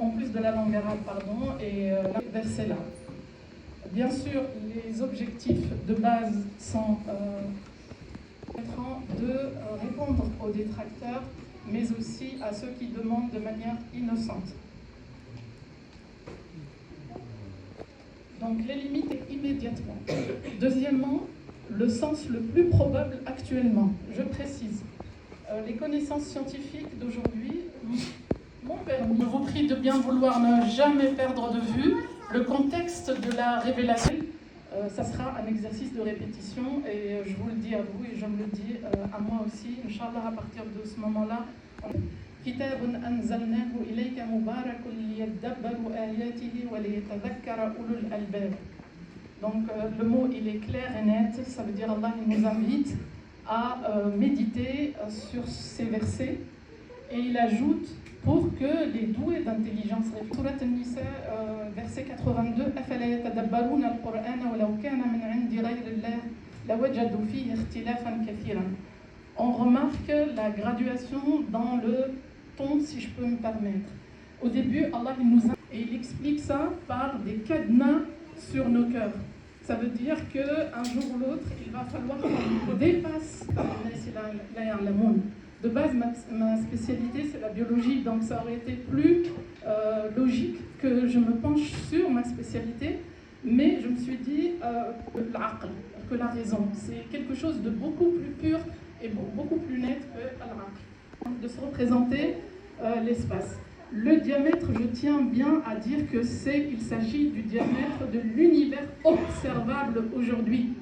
en plus de la langue arabe, et verset là. Bien sûr, les objectifs de base sont de répondre aux détracteurs, mais aussi à ceux qui demandent de manière innocente. Donc les limiter immédiatement. Deuxièmement, le sens le plus probable actuellement, je précise. Les connaissances scientifiques d'aujourd'hui m'ont permis. Je vous prie de bien vouloir ne jamais perdre de vue le contexte de la révélation. Ça sera un exercice de répétition et je vous le dis à vous et je me le dis à moi aussi. Inch'Allah, à partir de ce moment-là, كتاب أنزلناه إليك مبارك ليدبروا آياته وليتذكر أولو الألباب. Donc le mot il est clair et net, ça veut dire Allah il nous invite à méditer sur ces versets et il ajoute pour que les doués d'intelligence Surat An-Nisa, verset 82, أفلا يتدبرون القرآن ولو كان من عند غير الله لوجدوا فيه اختلافا كثيرا. On remarque la graduation dans le ton, si je peux me permettre. Au début, Allah il nous et il explique ça par des cadenas sur nos cœurs. Ça veut dire qu'un jour ou l'autre, il va falloir qu'on dépasse. De base, ma spécialité, c'est la biologie, donc ça aurait été plus logique que je me penche sur ma spécialité, mais je me suis dit que la raison, c'est quelque chose de beaucoup plus pur et beaucoup plus net que al-aql, de se représenter l'espace. Le diamètre, je tiens bien à dire que il s'agit du diamètre de l'univers observable aujourd'hui.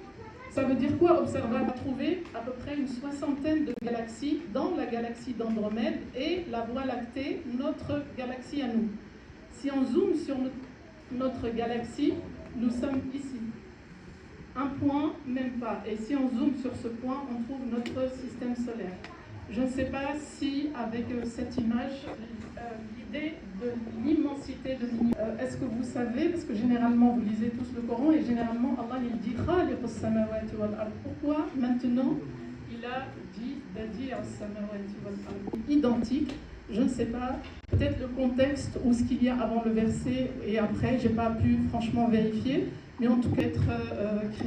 Ça veut dire quoi observable? On va trouver à peu près une soixantaine de galaxies dans la galaxie d'Andromède et la Voie lactée, notre galaxie à nous. Si on zoome sur notre galaxie, nous sommes ici. Un point, même pas. Et si on zoome sur ce point, on trouve notre système solaire. Je ne sais pas si, avec cette image, l'idée de l'immensité de l'univers, est-ce que vous savez, parce que généralement vous lisez tous le Coran et généralement Allah il dit pourquoi maintenant il a dit identique, je ne sais pas, peut-être le contexte ou ce qu'il y a avant le verset et après, j'ai pas pu franchement vérifier, mais en tout cas être créé.